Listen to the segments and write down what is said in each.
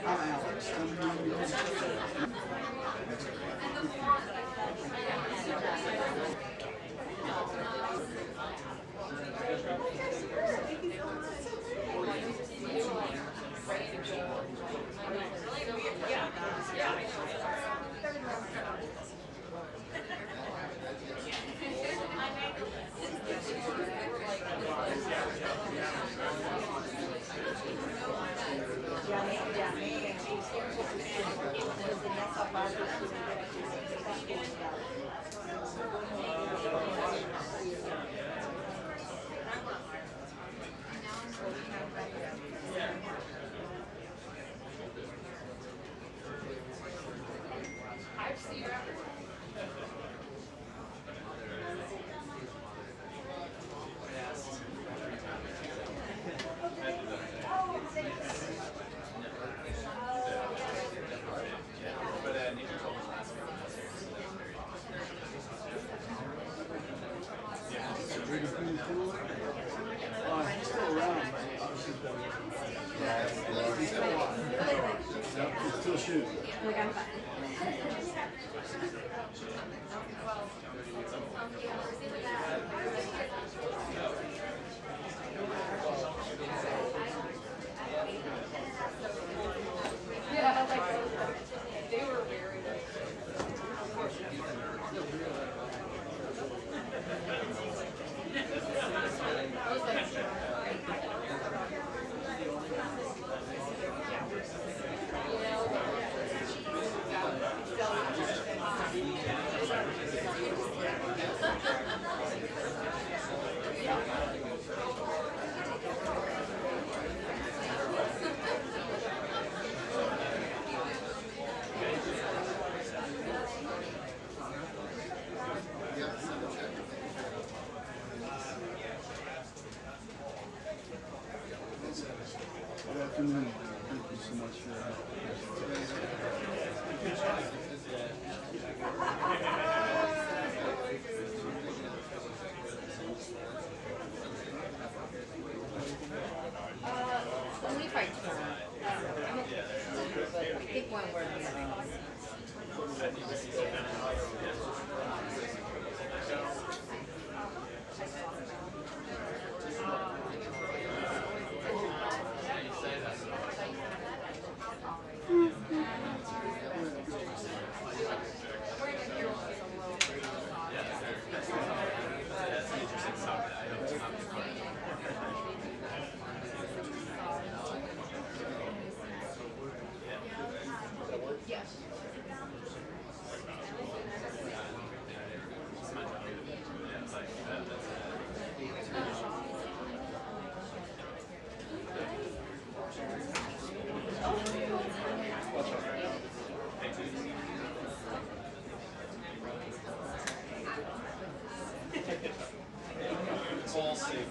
I'm Alex. Still shooting. Like I'm fine. Yeah, like they were very Good afternoon. Thank you so much for your help. only part tomorrow. I think one word. Yes. It's all safe.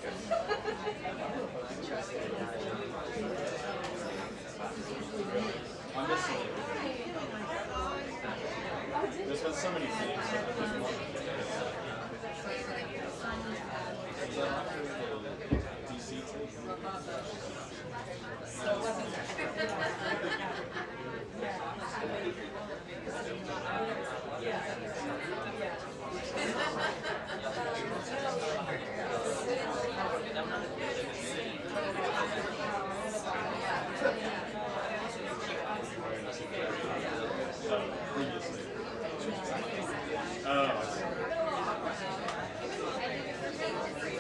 I'm missing it. There's been so many things. DC tape. Previously. Oh, I see.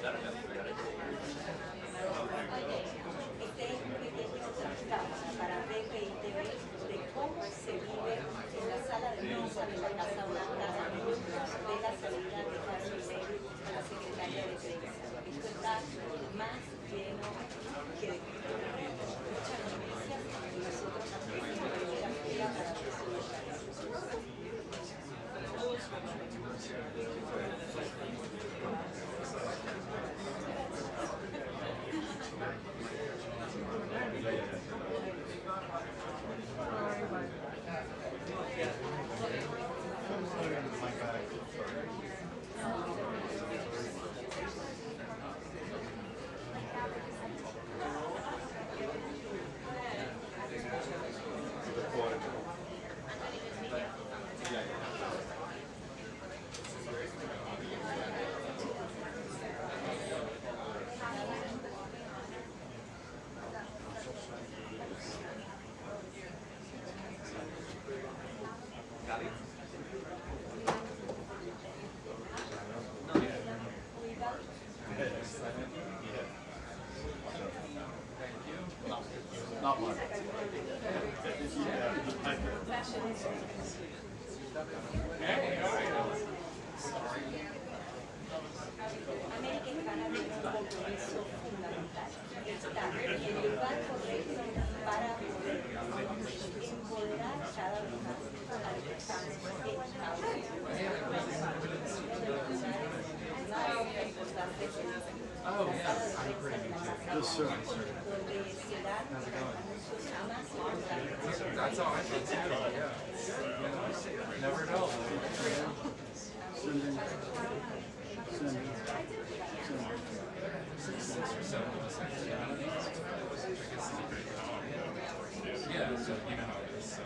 pequeño cámara para VIVO de cómo se vive en la sala de prensa de la Casa Blanca de la salida de Karoline Leavitt a la secretaria de prensa. Esto está más lleno que de muchas noticias y nosotros también en primera fila para recibir las Not much. América Hispana tiene un compromiso fundamental, estar en el lugar correcto para poder empoderar cada vez más a los que estamos en Estados Unidos. Nada importante que la sala de prensa de la Casa Yes, sir. donde se dan los anuncios más importantes. That's how I feel too. Yeah. Never know. Sending. Sending. Yeah, so you know how it is. So,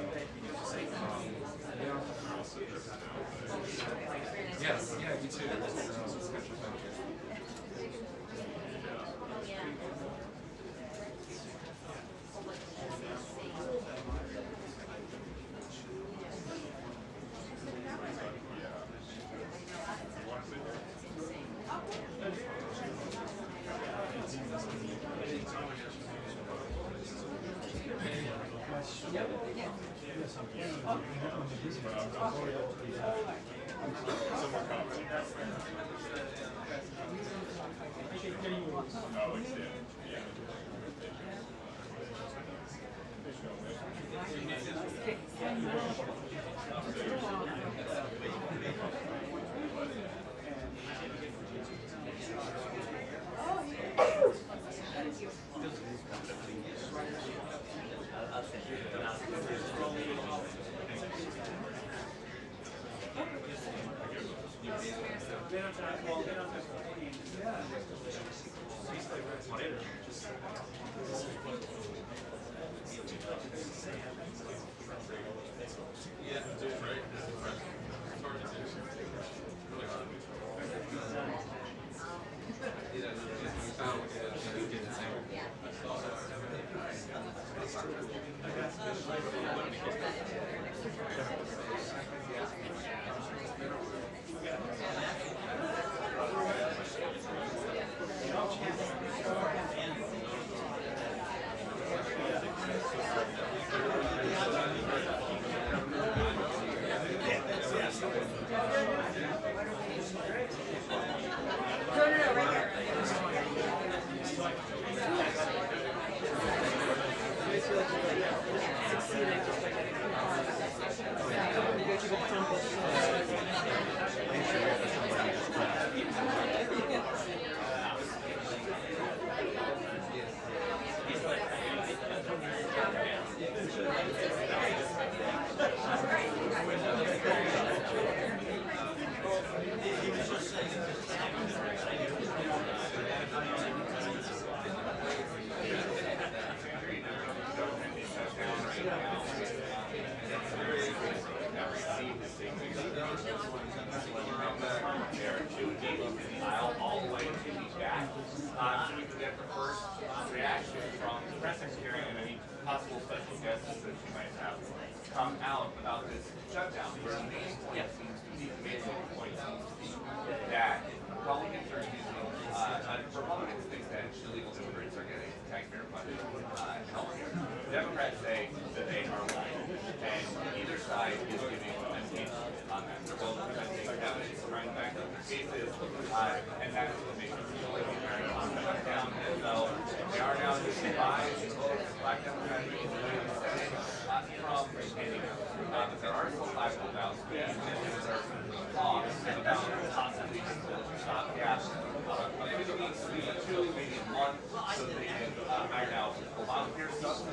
yes, yeah, you too. It's good for fun. all the way to the back, so we can get the first reaction from the press secretary and any possible special guests that she might have come out about this shutdown. Where the main point seems to be, the main point seems to be that Republicans are using a cases, and that's what makes it feel like we're very on the shutdown. And so we are now just five Democratic from ending up. But there are still five holdouts. There are talks about possibly stop gas. Maybe they need to be 2, maybe 1, so they can iron out volunteer stuff.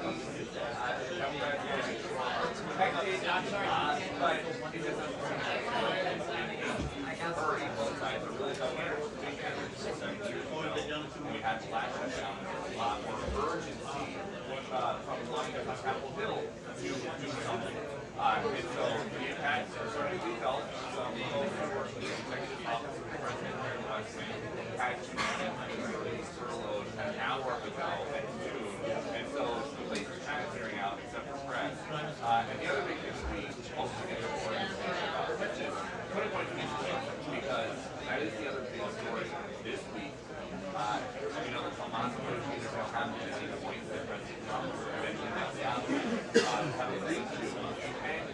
But it doesn't hurry both sides are really done here. We had the last shutdown, a lot more urgency from wanting to Capitol Hill to do something. And so the impacts are starting to be felt. Some folks who work with the executive office of the president here in the West Wing had 2 employees furloughed an hour ago at noon. And so the place is kind of clearing out except for press. And the other big thing that we also get reported about, which is 2020 because that is the other big story this week. You know, the Hamas negotiators have come to see the point that President Trump mentioned that South have agreed to. And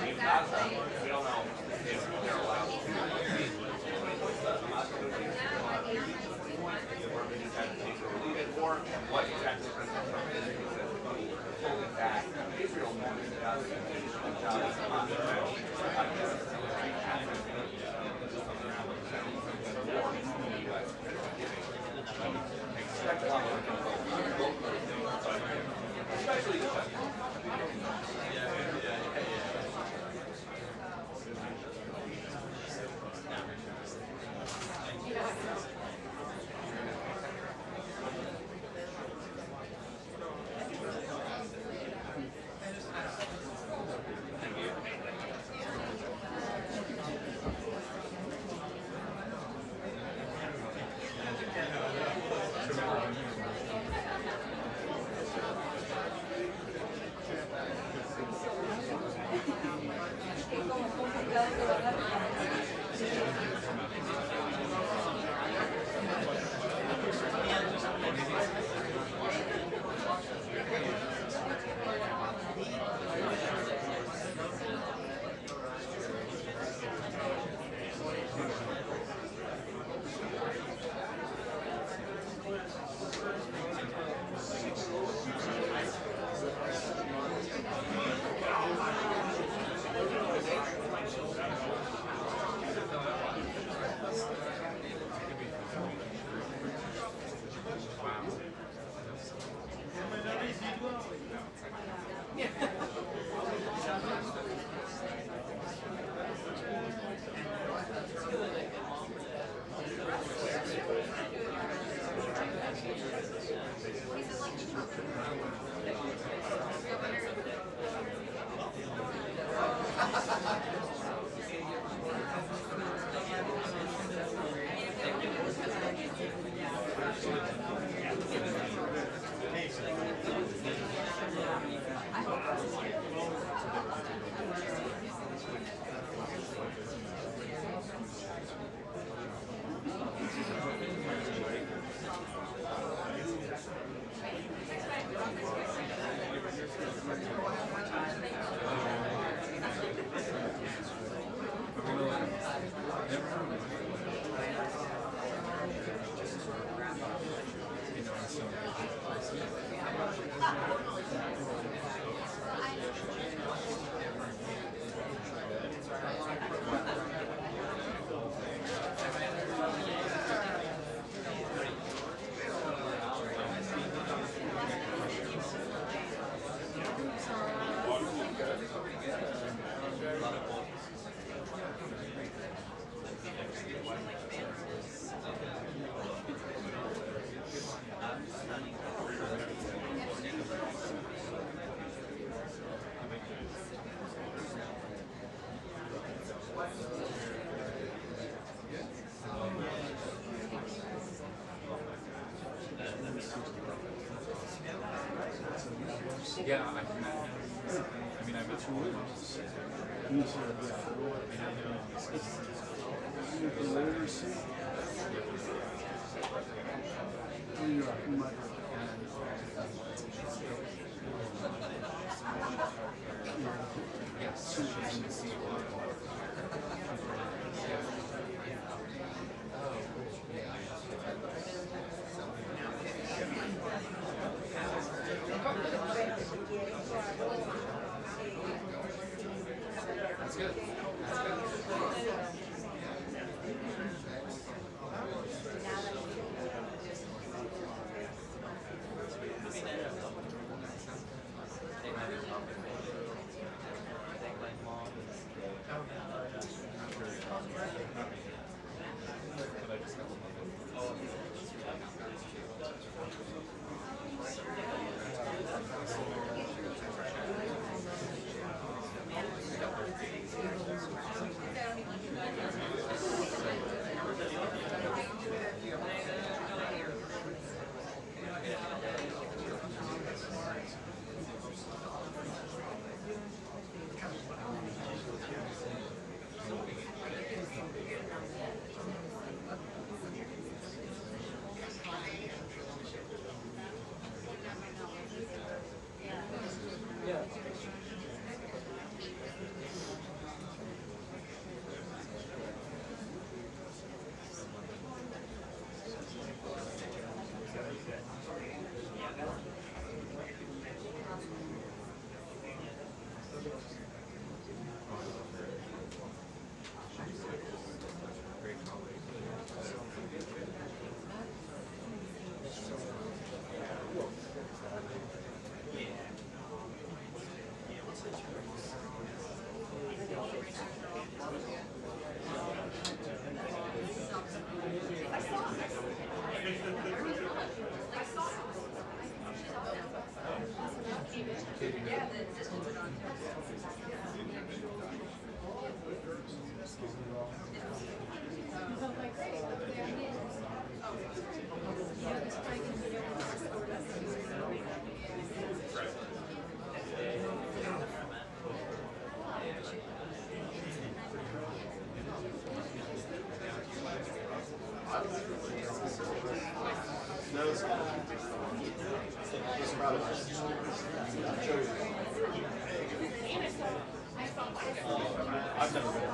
in Gaza, we don't know if they're allowed to leave. The Hamas negotiators are allowed to leave to the point where we just have to take it or leave it, or what exactly President Trump is doing says holding back Israel more than Gaza continues to Hamas. Expect a lot more especially the Yeah, I mean, I've been through it. Yes. I've never been.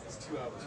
It's 2 hours.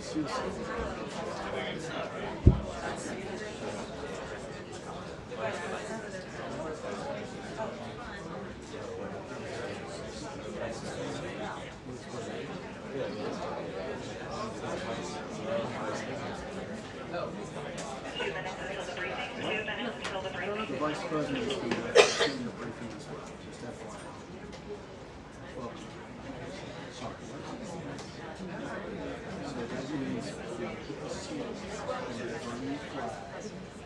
The vice president is going to send the briefing as well, just FYI. Well, sorry. So that means you put the seal on the green flag,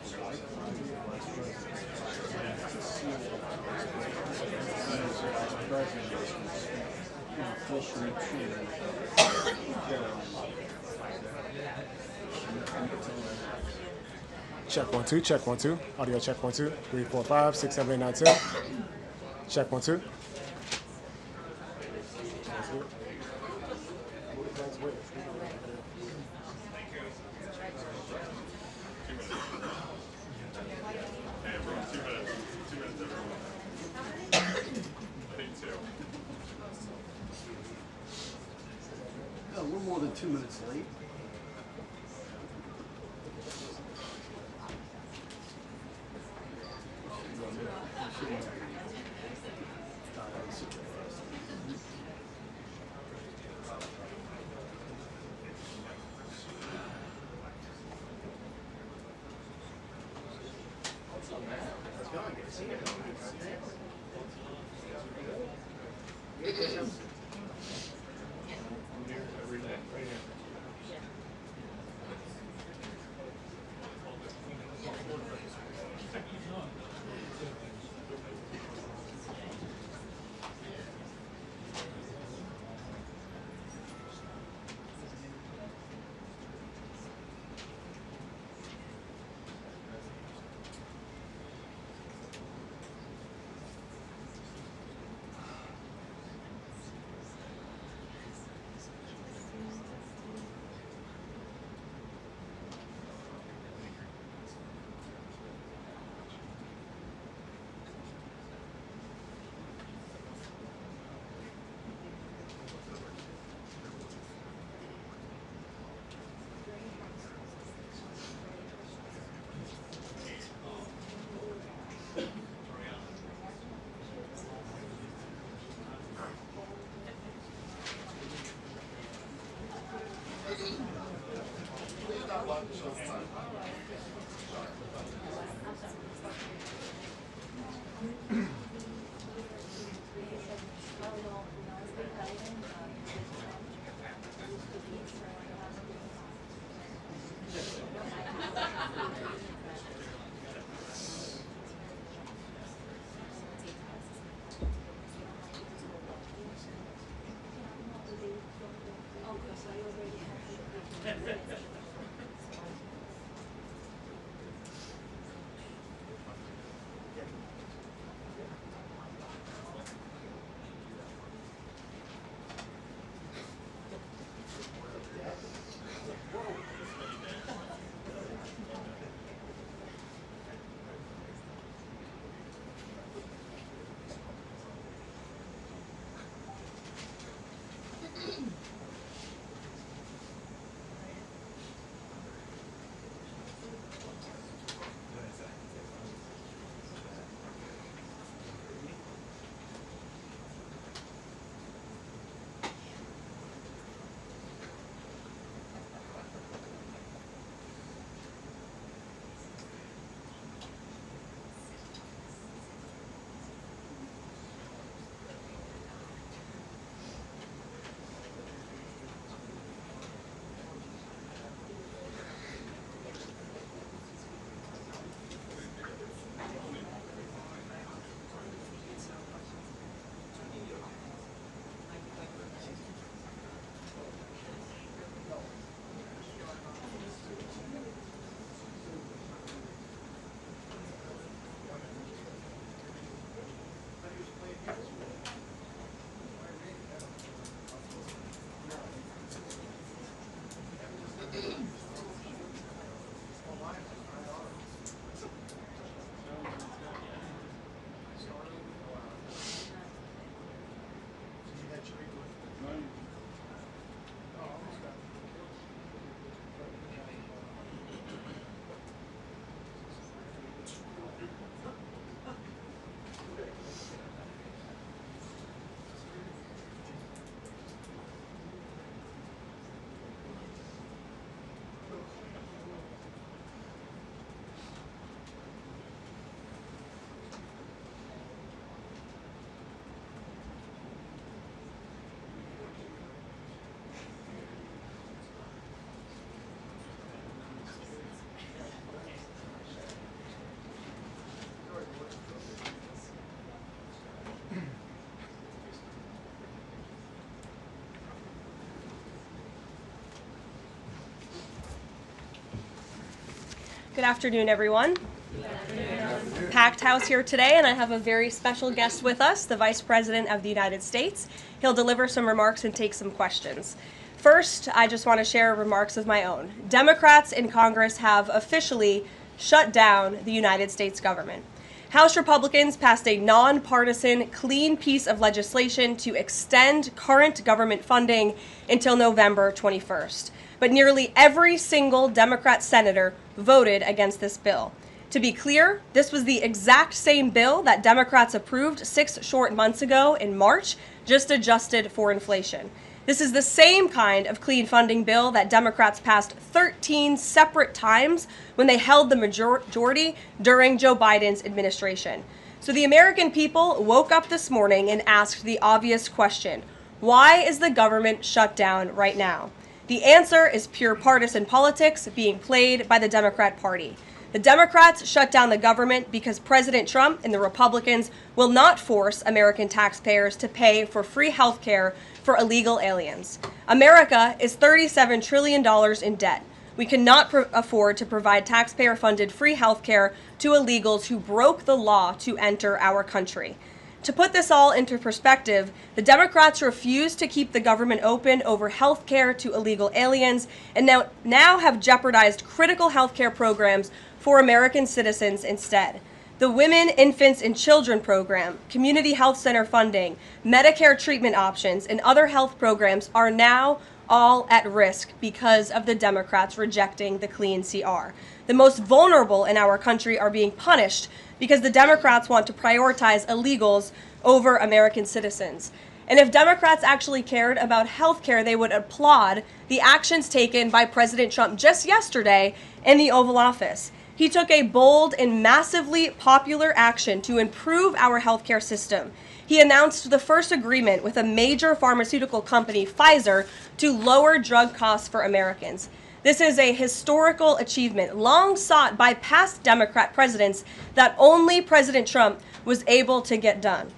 the white flag of the vice president. And it's the seal of the vice president. And the vice president is going to speak officially to Caroline Leavitt. Check 1 2, check 1 2. Audio check 1 2. 3 4 5 6 7 8 9 10. Check 1 2. No, we're more than 2 minutes late. Good afternoon, everyone. Packed house here today, and I have a very special guest with us, the Vice President of the United States. He'll deliver some remarks and take some questions. First, I just want to share remarks of my own. Democrats in Congress have officially shut down the United States government. House Republicans passed a nonpartisan, clean piece of legislation to extend current government funding until November 21st. But nearly every single Democrat senator voted against this bill. To be clear, this was the exact same bill that Democrats approved 6 short months ago in March, just adjusted for inflation. This is the same kind of clean funding bill that Democrats passed 13 separate times when they held the majority during Joe Biden's administration. So the American people woke up this morning and asked the obvious question: why is the government shut down right now? The answer is pure partisan politics being played by the Democrat Party. The Democrats shut down the government because President Trump and the Republicans will not force American taxpayers to pay for free health care for illegal aliens. America is $37 trillion in debt. We cannot afford to provide taxpayer-funded free health care to illegals who broke the law to enter our country. To put this all into perspective, the Democrats refused to keep the government open over health care to illegal aliens and now have jeopardized critical health care programs for American citizens instead. The Women, Infants, and Children program, community health center funding, Medicare treatment options, and other health programs are now all at risk because of the Democrats rejecting the clean CR. The most vulnerable in our country are being punished because the Democrats want to prioritize illegals over American citizens. And if Democrats actually cared about health care, they would applaud the actions taken by President Trump just yesterday in the Oval Office. He took a bold and massively popular action to improve our healthcare system. He announced the first agreement with a major pharmaceutical company, Pfizer, to lower drug costs for Americans. This is a historical achievement long sought by past Democrat presidents that only President Trump was able to get done.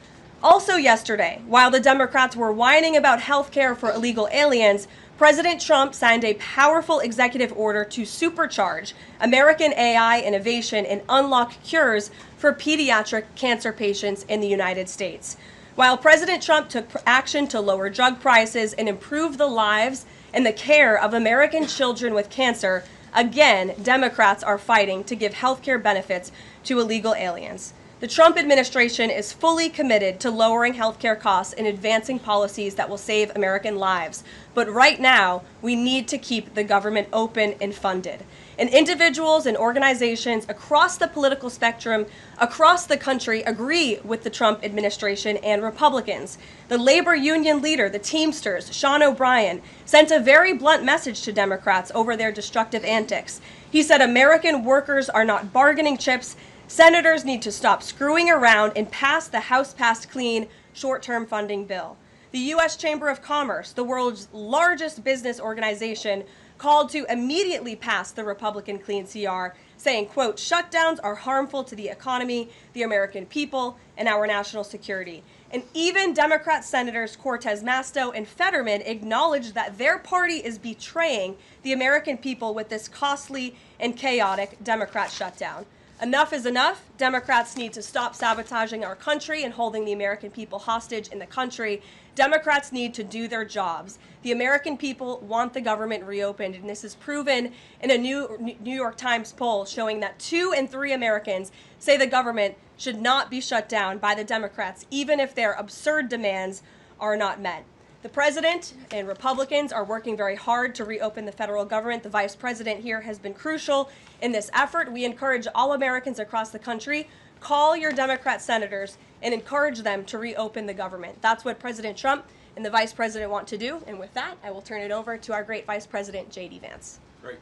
Also yesterday, while the Democrats were whining about health care for illegal aliens, President Trump signed a powerful executive order to supercharge American AI innovation and unlock cures for pediatric cancer patients in the United States. While President Trump took action to lower drug prices and improve the lives and the care of American children with cancer, again, Democrats are fighting to give health care benefits to illegal aliens. The Trump administration is fully committed to lowering health care costs and advancing policies that will save American lives. But right now, we need to keep the government open and funded. And individuals and organizations across the political spectrum, across the country, agree with the Trump administration and Republicans. The labor union leader, the Teamsters, Sean O'Brien, sent a very blunt message to Democrats over their destructive antics. He said American workers are not bargaining chips. Senators need to stop screwing around and pass the House-passed clean short-term funding bill. The U.S. Chamber of Commerce, the world's largest business organization, called to immediately pass the Republican clean CR, saying, quote, shutdowns are harmful to the economy, the American people, and our national security. And even Democrat Senators Cortez Masto and Fetterman acknowledged that their party is betraying the American people with this costly and chaotic Democrat shutdown. Enough is enough. Democrats need to stop sabotaging our country and holding the American people hostage in the country. Democrats need to do their jobs. The American people want the government reopened, and this is proven in a New York Times poll showing that 2 in 3 Americans say the government should not be shut down by the Democrats, even if their absurd demands are not met. The president and Republicans are working very hard to reopen the federal government. The vice president here has been crucial in this effort. We encourage all Americans across the country, call your Democrat senators and encourage them to reopen the government. That's what President Trump and the vice president want to do. And with that, I will turn it over to our great vice president, J.D. Vance. Great.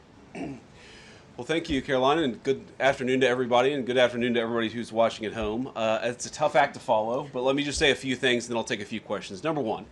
Well, thank you, Karoline, and good afternoon to everybody, and good afternoon to everybody who's watching at home. It's a tough act to follow, but let me just say a few things, and then I'll take a few questions. Number one,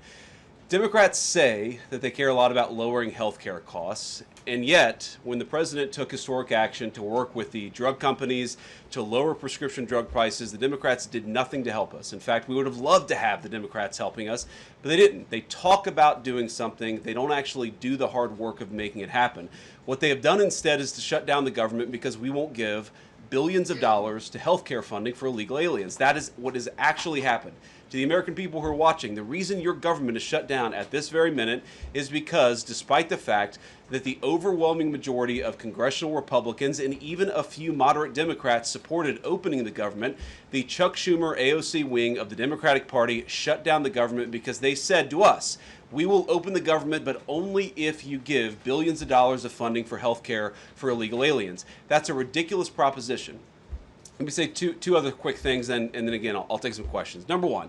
Democrats say that they care a lot about lowering health care costs, and yet, when the president took historic action to work with the drug companies to lower prescription drug prices, the Democrats did nothing to help us. In fact, we would have loved to have the Democrats helping us, but they didn't. They talk about doing something. They don't actually do the hard work of making it happen. What they have done instead is to shut down the government because we won't give billions of dollars to health care funding for illegal aliens. That is what has actually happened. To the American people who are watching, the reason your government is shut down at this very minute is because, despite the fact that the overwhelming majority of congressional Republicans and even a few moderate Democrats supported opening the government, the Chuck Schumer AOC wing of the Democratic Party shut down the government because they said to us, we will open the government, but only if you give billions of dollars of funding for health care for illegal aliens. That's a ridiculous proposition. Let me say two other quick things, and then again, I'll take some questions. Number one,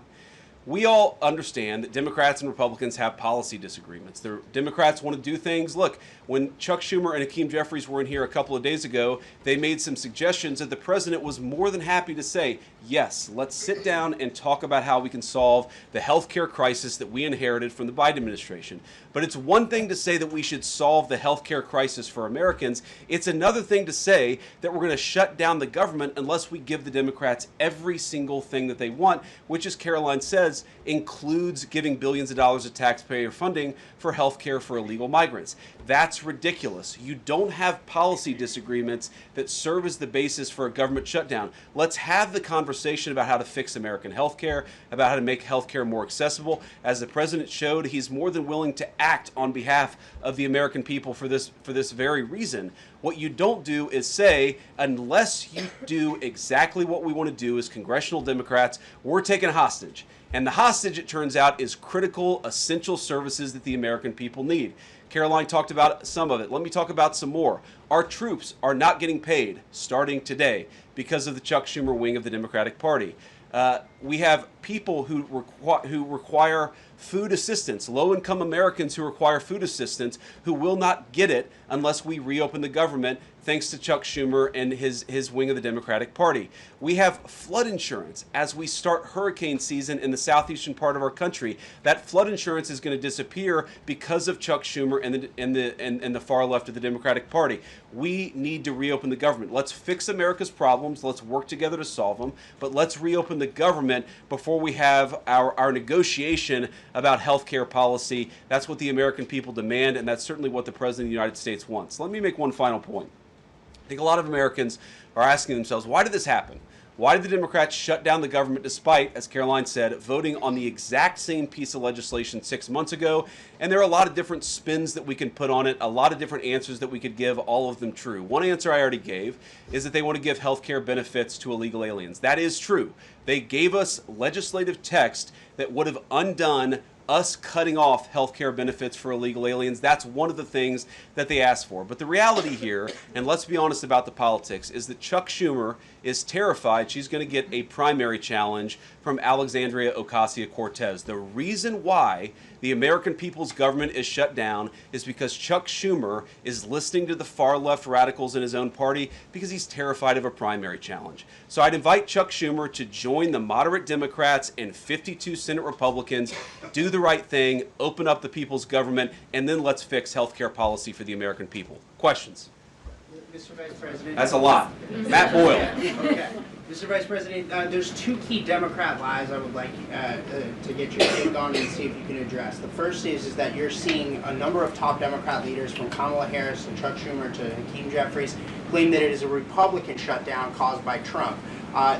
we all understand that Democrats and Republicans have policy disagreements. The Democrats want to do things. Look, when Chuck Schumer and Hakeem Jeffries were in here a couple of days ago, they made some suggestions that the president was more than happy to say, yes, let's sit down and talk about how we can solve the health care crisis that we inherited from the Biden administration. But it's one thing to say that we should solve the health care crisis for Americans. It's another thing to say that we're going to shut down the government unless we give the Democrats every single thing that they want, which, as Karoline says, includes giving billions of dollars of taxpayer funding for health care for illegal migrants. That's ridiculous. You don't have policy disagreements that serve as the basis for a government shutdown. Let's have the conversation about how to fix American health care, about how to make health care more accessible. As the president showed, he's more than willing to act on behalf of the American people for this very reason. What you don't do is say, unless you do exactly what we want to do as congressional Democrats, we're taking a hostage. And the hostage, it turns out, is critical, essential services that the American people need. Karoline talked about some of it. Let me talk about some more. Our troops are not getting paid starting today because of the Chuck Schumer wing of the Democratic Party. We have people who require food assistance, low-income Americans who require food assistance, who will not get it unless we reopen the government, thanks to Chuck Schumer and his wing of the Democratic Party. We have flood insurance as we start hurricane season in the southeastern part of our country. That flood insurance is going to disappear because of Chuck Schumer and the far left of the Democratic Party. We need to reopen the government. Let's fix America's problems. Let's work together to solve them. But let's reopen the government before we have our negotiation about health care policy. That's what the American people demand, and that's certainly what the President of the United States wants. Let me make one final point. I think a lot of Americans are asking themselves, why did this happen? Why did the Democrats shut down the government despite, as Karoline said, voting on the exact same piece of legislation 6 months ago? And there are a lot of different spins that we can put on it, a lot of different answers that we could give, all of them true. One answer I already gave is that they want to give health care benefits to illegal aliens. That is true. They gave us legislative text that would have undone us cutting off health care benefits for illegal aliens. That's one of the things that they asked for. But the reality here, and let's be honest about the politics, is that Chuck Schumer is terrified she's going to get a primary challenge from Alexandria Ocasio-Cortez. The reason why the American people's government is shut down is because Chuck Schumer is listening to the far left radicals in his own party because he's terrified of a primary challenge. So I'd invite Chuck Schumer to join the moderate Democrats and 52 Senate Republicans, do the right thing, open up the people's government, and then let's fix health care policy for the American people. Questions? Mr. Vice President. That's a lot. Matt Boyle. Okay. Mr. Vice President, there's two key Democrat lies I would like to get your take on and see if you can address. The first is that you're seeing a number of top Democrat leaders, from Kamala Harris and Chuck Schumer to Hakeem Jeffries, claim that it is a Republican shutdown caused by Trump.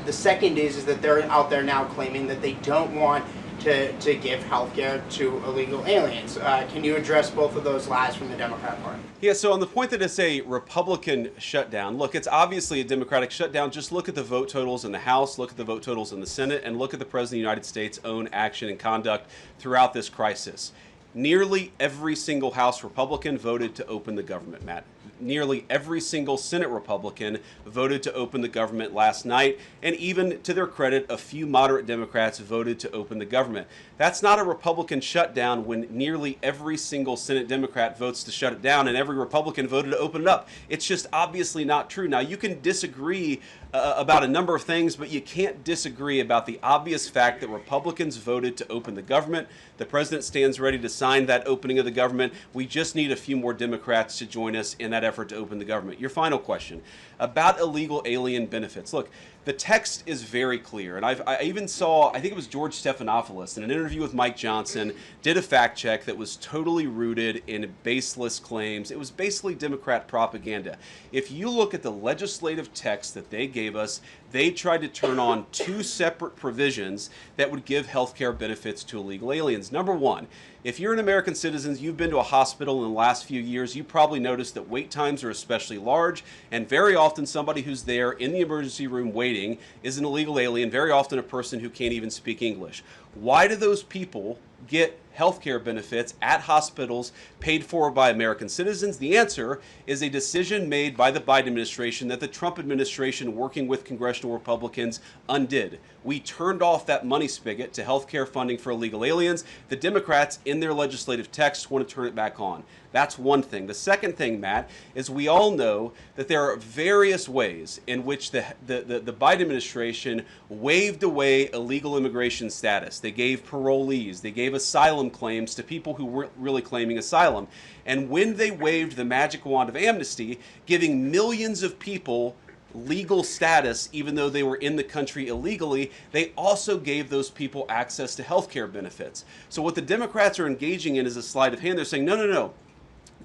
The second is that they're out there now claiming that they don't want to give health care to illegal aliens. Can you address both of those lies from the Democrat Party? Yeah, so on the point that it's a Republican shutdown, look, it's obviously a Democratic shutdown. Just look at the vote totals in the House, look at the vote totals in the Senate, and look at the President of the United States' own action and conduct throughout this crisis. Nearly every single House Republican voted to open the government, Matt. Nearly every single Senate Republican voted to open the government last night, and even to their credit, a few moderate Democrats voted to open the government. That's not a Republican shutdown when nearly every single Senate Democrat votes to shut it down and every Republican voted to open it up. It's just obviously not true. Now, you can disagree about a number of things, but you can't disagree about the obvious fact that Republicans voted to open the government. The president stands ready to sign that opening of the government. We just need a few more Democrats to join us in that effort to open the government. Your final question about illegal alien benefits. Look, the text is very clear, and I even saw, I think it was George Stephanopoulos in an interview with Mike Johnson, did a fact check that was totally rooted in baseless claims. It was basically Democrat propaganda. If you look at the legislative text that they gave us, they tried to turn on two separate provisions that would give health care benefits to illegal aliens. Number one, if you're an American citizen, you've been to a hospital in the last few years, you probably noticed that wait times are especially large, and very often somebody who's there in the emergency room waiting is an illegal alien, very often a person who can't even speak English. Why do those people get health care benefits at hospitals paid for by American citizens? The answer is a decision made by the Biden administration that the Trump administration, working with congressional Republicans, undid. We turned off that money spigot to health care funding for illegal aliens. The Democrats, in their legislative text, want to turn it back on. That's one thing. The second thing, Matt, is we all know that there are various ways in which the Biden administration waved away illegal immigration status. They gave parolees, they gave asylum claims to people who weren't really claiming asylum. And when they waved the magic wand of amnesty, giving millions of people legal status even though they were in the country illegally, they also gave those people access to health care benefits. So what the Democrats are engaging in is a sleight of hand. They're saying, no, no, no.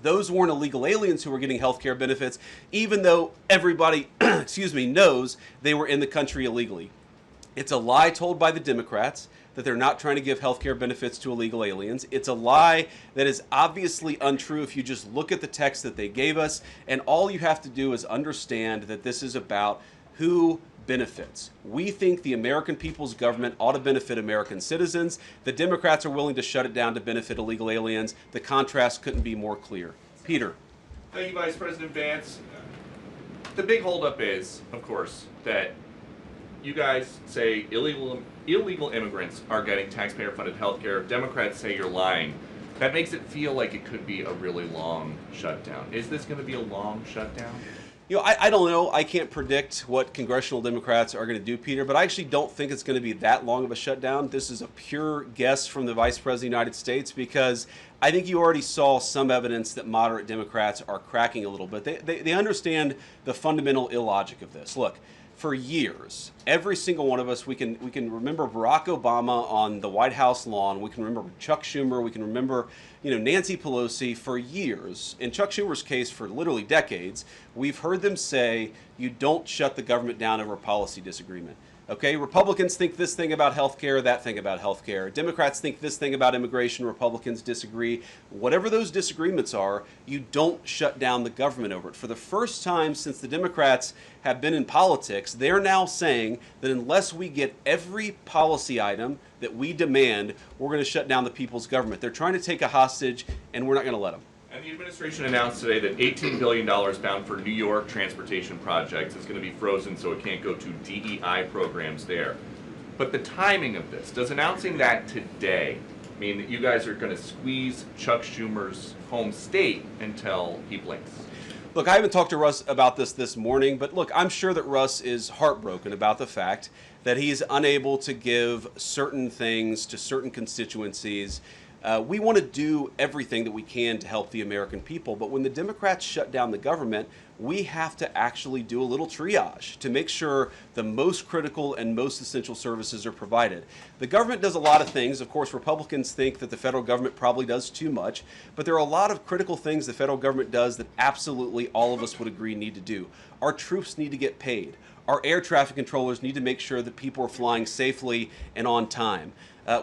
Those weren't illegal aliens who were getting health care benefits, even though everybody, excuse me, knows they were in the country illegally. It's a lie told by the Democrats that they're not trying to give health care benefits to illegal aliens. It's a lie that is obviously untrue if you just look at the text that they gave us, and all you have to do is understand that this is about who benefits. We think the American people's government ought to benefit American citizens. The Democrats are willing to shut it down to benefit illegal aliens. The contrast couldn't be more clear. Peter. Thank you, Vice President Vance. The big holdup is, of course, that you guys say illegal immigrants are getting taxpayer-funded health care. Democrats say you're lying. That makes it feel like it could be a really long shutdown. Is this going to be a long shutdown? You know, I don't know. I can't predict what congressional Democrats are going to do, Peter, but I actually don't think it's going to be that long of a shutdown. This is a pure guess from the Vice President of the United States because I think you already saw some evidence that moderate Democrats are cracking a little bit. They understand the fundamental illogic of this. Look, for years, every single one of us, we can remember Barack Obama on the White House lawn. We can remember Chuck Schumer. We can remember, Nancy Pelosi. For years, in Chuck Schumer's case, for literally decades, we've heard them say, you don't shut the government down over a policy disagreement. Okay, Republicans think this thing about health care, that thing about health care. Democrats think this thing about immigration, Republicans disagree. Whatever those disagreements are, you don't shut down the government over it. For the first time since the Democrats have been in politics, they're now saying that unless we get every policy item that we demand, we're going to shut down the people's government. They're trying to take a hostage, and we're not going to let them. And the administration announced today that $18 billion bound for New York transportation projects is going to be frozen so it can't go to DEI programs there. But the timing of this, does announcing that today mean that you guys are going to squeeze Chuck Schumer's home state until he blinks? Look, I haven't talked to Russ about this morning, but look, I'm sure that Russ is heartbroken about the fact that he's unable to give certain things to certain constituencies. We want to do everything that we can to help the American people, but when the Democrats shut down the government, we have to actually do a little triage to make sure the most critical and most essential services are provided. The government does a lot of things. Of course, Republicans think that the federal government probably does too much, but there are a lot of critical things the federal government does that absolutely all of us would agree need to do. Our troops need to get paid. Our air traffic controllers need to make sure that people are flying safely and on time.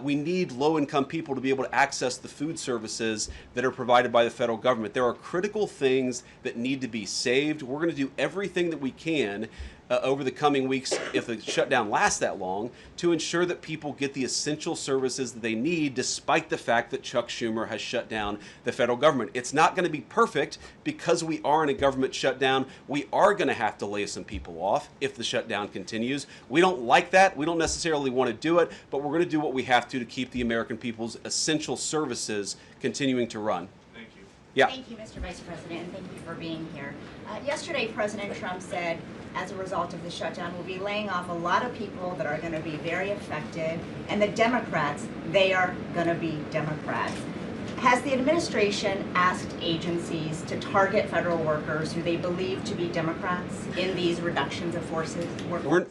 We need low-income people to be able to access the food services that are provided by the federal government. There are critical things that need to be saved. We're going to do everything that we can over the coming weeks, if the shutdown lasts that long, to ensure that people get the essential services that they need, despite the fact that Chuck Schumer has shut down the federal government. It's not going to be perfect because we are in a government shutdown. We are going to have to lay some people off if the shutdown continues. We don't like that. We don't necessarily want to do it, but we're going to do what we have to keep the American people's essential services continuing to run. Thank you. Yeah. Thank you, Mr. Vice President, and thank you for being here. Yesterday, President Trump said as a result of the shutdown, will be laying off a lot of people that are going to be very affected, and the Democrats, they are going to be Democrats. Has the administration asked agencies to target federal workers who they believe to be Democrats in these reductions of forces?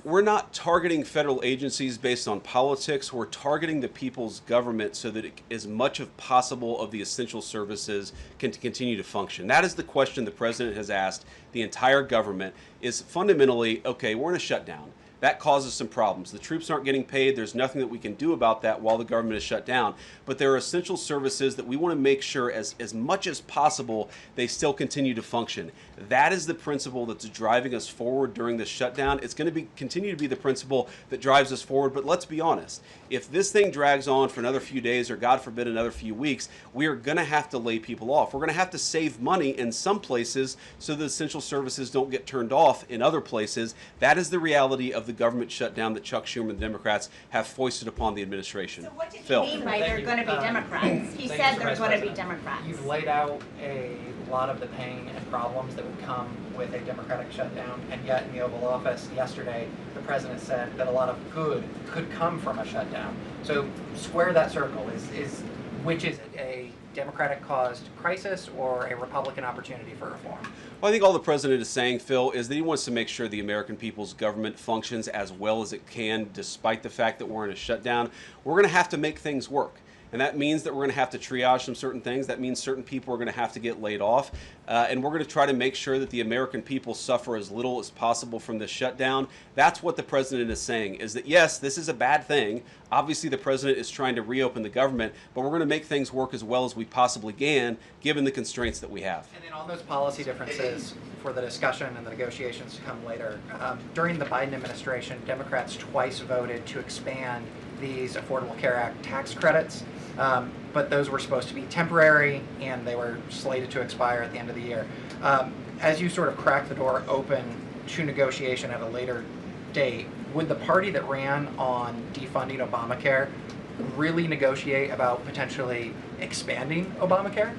We're not targeting federal agencies based on politics. We're targeting the people's government so that as much as possible of the essential services can continue to function. That is the question the president has asked the entire government, is fundamentally, okay, we're in a shutdown. That causes some problems. The troops aren't getting paid. There's nothing that we can do about that while the government is shut down. But there are essential services that we want to make sure as much as possible they still continue to function. That is the principle that's driving us forward during this shutdown. It's going to continue to be the principle that drives us forward. But let's be honest. If this thing drags on for another few days or, God forbid, another few weeks, we are going to have to lay people off. We're going to have to save money in some places so the essential services don't get turned off in other places. That is the reality of the government shutdown that Chuck Schumer and the Democrats have foisted upon the administration. So what did he Phil. mean by they're going to be Democrats? He said they're going to be Democrats. You've laid out a lot of the pain and problems that would come with a Democratic shutdown, and yet in the Oval Office yesterday, the president said that a lot of good could come from a shutdown. So square that circle. Which is it, a Democratic-caused crisis or a Republican opportunity for reform? Well, I think all the president is saying, Phil, is that he wants to make sure the American people's government functions as well as it can, despite the fact that we're in a shutdown. We're going to have to make things work. And that means that we're going to have to triage some certain things. That means certain people are going to have to get laid off. And we're going to try to make sure that the American people suffer as little as possible from this shutdown. That's what the president is saying, is that, yes, this is a bad thing. Obviously, the president is trying to reopen the government, but we're going to make things work as well as we possibly can, given the constraints that we have. And then on those policy differences for the discussion and the negotiations to come later, during the Biden administration, Democrats twice voted to expand these Affordable Care Act tax credits. But those were supposed to be temporary, and they were slated to expire at the end of the year. As you sort of crack the door open to negotiation at a later date, would the party that ran on defunding Obamacare really negotiate about potentially expanding Obamacare?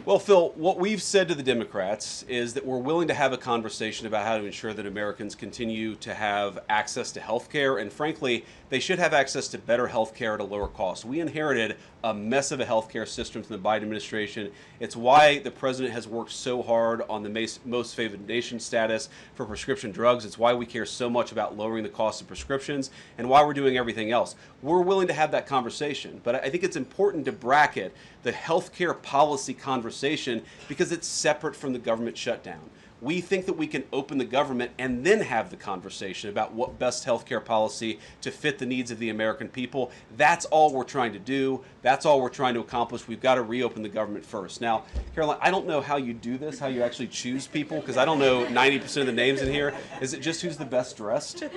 Well, Phil, what we've said to the Democrats is that we're willing to have a conversation about how to ensure that Americans continue to have access to health care, and frankly, they should have access to better health care at a lower cost. We inherited a mess of a health care system from the Biden administration. It's why the president has worked so hard on the most favored nation status for prescription drugs. It's why we care so much about lowering the cost of prescriptions and why we're doing everything else. We're willing to have that conversation, but I think it's important to bracket the health care policy conversation because it's separate from the government shutdown. We think that we can open the government and then have the conversation about what best healthcare policy to fit the needs of the American people. That's all we're trying to do. That's all we're trying to accomplish. We've got to reopen the government first. Now, Karoline, I don't know how you do this, how you actually choose people, because I don't know 90% of the names in here. Is it just who's the best dressed? Okay,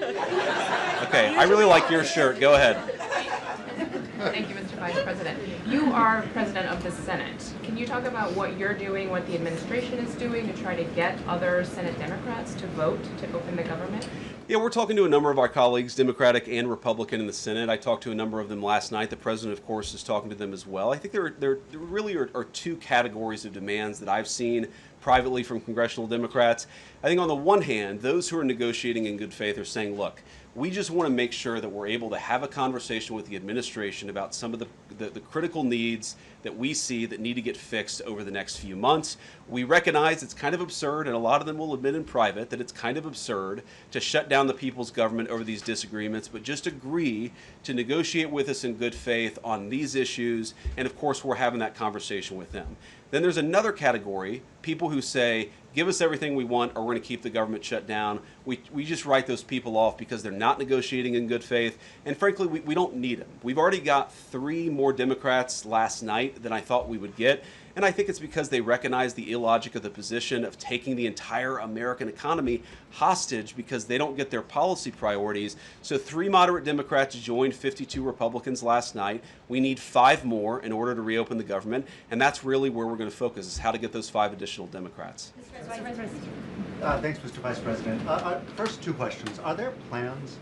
I really like your shirt. Go ahead. Thank you, Mr. Vice President. You are President of the Senate. Can you talk about what you're doing, what the administration is doing to try to get other Senate Democrats to vote to open the government? Yeah, we're talking to a number of our colleagues, Democratic and Republican, in the Senate. I talked to a number of them last night. The president, of course, is talking to them as well. I think there really are two categories of demands that I've seen privately from congressional Democrats. I think on the one hand, those who are negotiating in good faith are saying, look, we just want to make sure that we're able to have a conversation with the administration about some of the critical needs that we see that need to get fixed over the next few months. We recognize it's kind of absurd, and a lot of them will admit in private that it's kind of absurd to shut down the people's government over these disagreements, but just agree to negotiate with us in good faith on these issues, and of course we're having that conversation with them. Then there's another category, people who say, give us everything we want or we're going to keep the government shut down. We just write those people off because they're not negotiating in good faith. And frankly, we don't need them. We've already got 3 more Democrats last night than I thought we would get. And I think it's because they recognize the illogic of the position of taking the entire American economy hostage because they don't get their policy priorities. So 3 moderate Democrats joined 52 Republicans last night. We need 5 more in order to reopen the government. And that's really where we're going to focus, is how to get those 5 additional Democrats. Thanks, Mr. Vice President. First 2 questions. Are there plans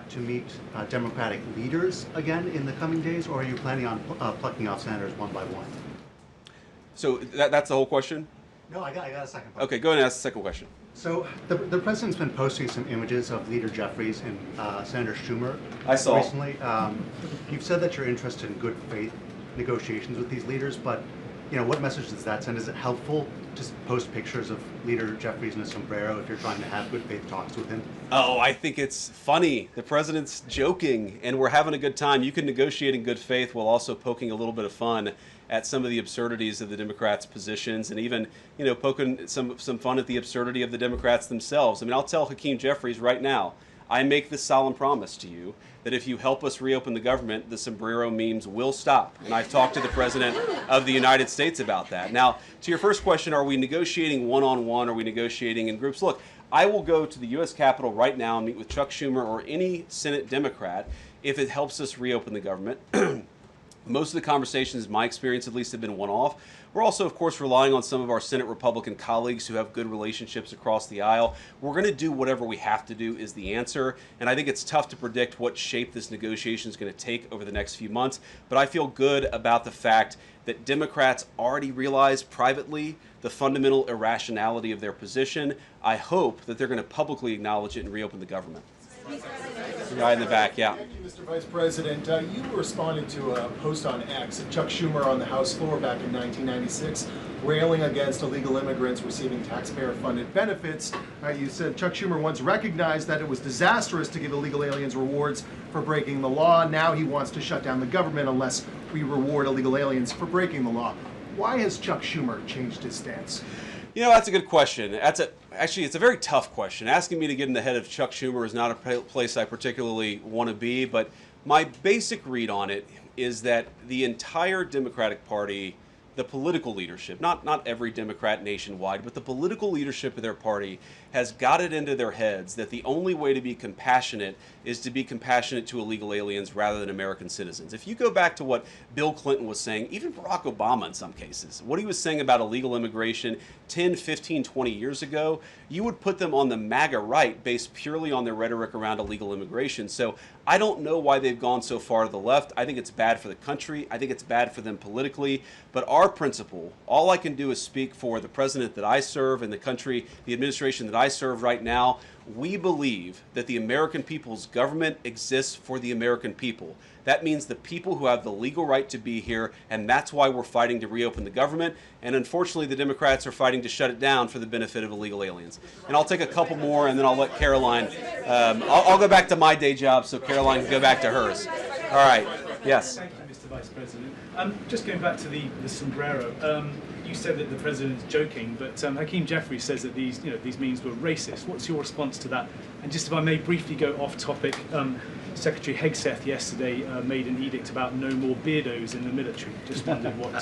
to meet Democratic leaders again in the coming days, or are you planning on plucking off senators one by one? So that's the whole question? No, I got a second question. Okay, go ahead and ask the second question. So the president's been posting some images of Leader Jeffries and Senator Schumer I saw. recently. You've said that you're interested in good faith negotiations with these leaders, but what message does that send? Is it helpful to post pictures of Leader Jeffries in a sombrero if you're trying to have good faith talks with him? Oh, I think it's funny. The president's joking, and we're having a good time. You can negotiate in good faith while also poking a little bit of fun at some of the absurdities of the Democrats' positions, and even poking some fun at the absurdity of the Democrats themselves. I mean, I'll tell Hakeem Jeffries right now, I make this solemn promise to you that if you help us reopen the government, the sombrero memes will stop. And I've talked to the President of the United States about that. Now, to your first question, are we negotiating one-on-one? Are we negotiating in groups? Look, I will go to the U.S. Capitol right now and meet with Chuck Schumer or any Senate Democrat if it helps us reopen the government. Most of the conversations, in my experience at least, have been one-off. We're also, of course, relying on some of our Senate Republican colleagues who have good relationships across the aisle. We're going to do whatever we have to do is the answer, and I think it's tough to predict what shape this negotiation is going to take over the next few months, but I feel good about the fact that Democrats already realize privately the fundamental irrationality of their position. I hope that they're going to publicly acknowledge it and reopen the government. The guy in the back, yeah. Thank you, Mr. Vice President. You responded to a post on X of Chuck Schumer on the House floor back in 1996, railing against illegal immigrants receiving taxpayer-funded benefits. You said Chuck Schumer once recognized that it was disastrous to give illegal aliens rewards for breaking the law. Now he wants to shut down the government unless we reward illegal aliens for breaking the law. Why has Chuck Schumer changed his stance? That's a good question. Actually, it's a very tough question. Asking me to get in the head of Chuck Schumer is not a place I particularly want to be, but my basic read on it is that the entire Democratic Party, the political leadership, not every Democrat nationwide, but the political leadership of their party has got it into their heads that the only way to be compassionate is to be compassionate to illegal aliens rather than American citizens. If you go back to what Bill Clinton was saying, even Barack Obama in some cases, what he was saying about illegal immigration 10, 15, 20 years ago, you would put them on the MAGA right based purely on their rhetoric around illegal immigration. So I don't know why they've gone so far to the left. I think it's bad for the country. I think it's bad for them politically. But our principle, all I can do is speak for the president that I serve and the country, the administration that I serve right now. We believe that the American people's government exists for the American people. That means the people who have the legal right to be here, and that's why we're fighting to reopen the government. And unfortunately, the Democrats are fighting to shut it down for the benefit of illegal aliens. And I'll take a couple more, and then I'll let Caroline. I'll go back to my day job so Caroline can go back to hers. All right. Yes. Thank you, Mr. Vice President. Just going back to the sombrero. You said that the president is joking, but Hakeem Jeffries says that these memes were racist. What's your response to that? And just if I may briefly go off topic, Secretary Hegseth yesterday made an edict about no more beardos in the military. Just wondered what.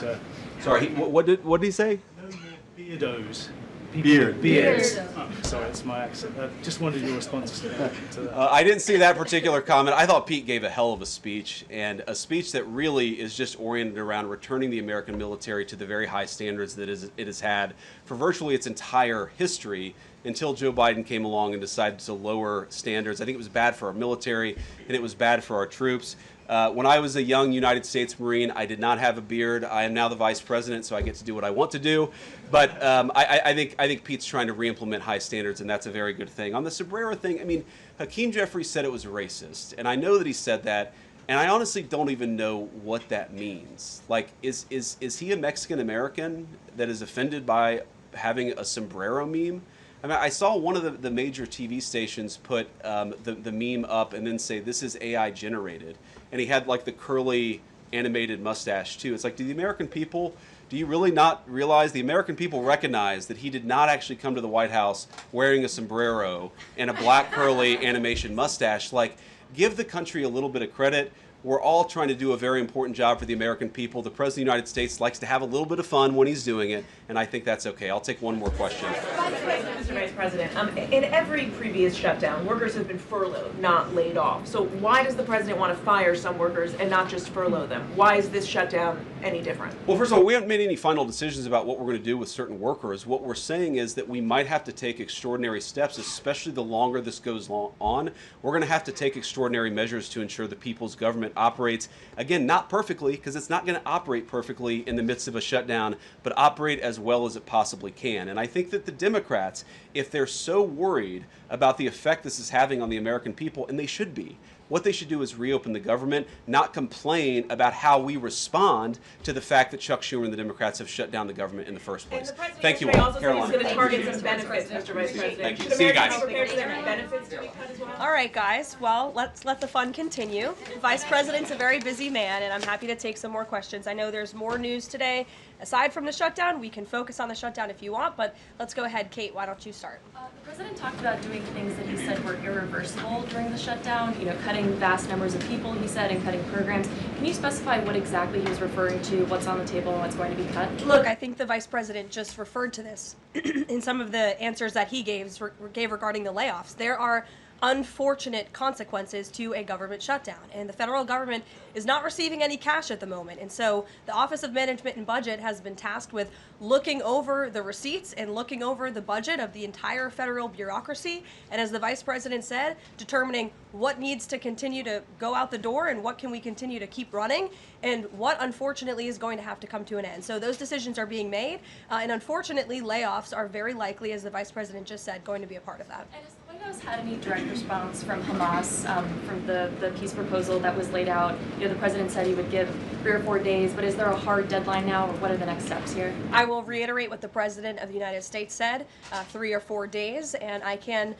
Sorry, what did he say? No more beardos. Beards. Oh, sorry, that's my accent. Just wondered your response to that. I didn't see that particular comment. I thought Pete gave a hell of a speech, and a speech that really is just oriented around returning the American military to the very high standards that it has had for virtually its entire history until Joe Biden came along and decided to lower standards. I think it was bad for our military, and it was bad for our troops. When I was a young United States Marine, I did not have a beard. I am now the vice president, so I get to do what I want to do. But I think Pete's trying to re-implement high standards, and that's a very good thing. On the sombrero thing, I mean, Hakeem Jeffries said it was racist, and I know that he said that, and I honestly don't even know what that means. Like, is he a Mexican American that is offended by having a sombrero meme? I mean, I saw one of the major TV stations put the meme up and then say, this is AI generated. And he had like the curly animated mustache too. It's like, do you really not realize the American people recognize that he did not actually come to the White House wearing a sombrero and a black curly animation mustache? Like, give the country a little bit of credit. We're all trying to do a very important job for the American people. The President of the United States likes to have a little bit of fun when he's doing it, and I think that's okay. I'll take one more question. Mr. Vice President, in every previous shutdown, workers have been furloughed, not laid off. So why does the President want to fire some workers and not just furlough them? Why is this shutdown any different? Well, first of all, we haven't made any final decisions about what we're going to do with certain workers. What we're saying is that we might have to take extraordinary steps, especially the longer this goes on. We're going to have to take extraordinary measures to ensure the people's government government operates, again, not perfectly, because it's not going to operate perfectly in the midst of a shutdown, but operate as well as it possibly can. And I think that the Democrats, if they're so worried about the effect this is having on the American people, and they should be, what they should do is reopen the government, not complain about how we respond to the fact that Chuck Schumer and the Democrats have shut down the government in the first place. Thank you all. Also said he's going to target some benefits, Mr. Vice President. Thank you. Should See you Americans guys. prepare for their benefits to be cut as well? All right, guys. Well, let's let the fun continue. The Vice President's a very busy man, and I'm happy to take some more questions. I know there's more news today. Aside from the shutdown, we can focus on the shutdown if you want, but let's go ahead. Kate, why don't you start? The president talked about doing things that he said were irreversible during the shutdown, cutting vast numbers of people, he said, and cutting programs. Can you specify what exactly he was referring to, what's on the table, and what's going to be cut? Look, I think the Vice President just referred to this in some of the answers that he gave regarding the layoffs. There are unfortunate consequences to a government shutdown, and the federal government is not receiving any cash at the moment, and so the Office of Management and Budget has been tasked with looking over the receipts and looking over the budget of the entire federal bureaucracy, and as the Vice President said, determining what needs to continue to go out the door and what can we continue to keep running, and what unfortunately is going to have to come to an end. So those decisions are being made, and unfortunately layoffs are very likely, as the Vice President just said, going to be a part of that. And has the White House had any direct response from Hamas from the peace proposal that was laid out? The president said he would give 3 or 4 days, but is there a hard deadline now, or what are the next steps here? I will reiterate what the President of the United States said, 3 or 4 days, and I can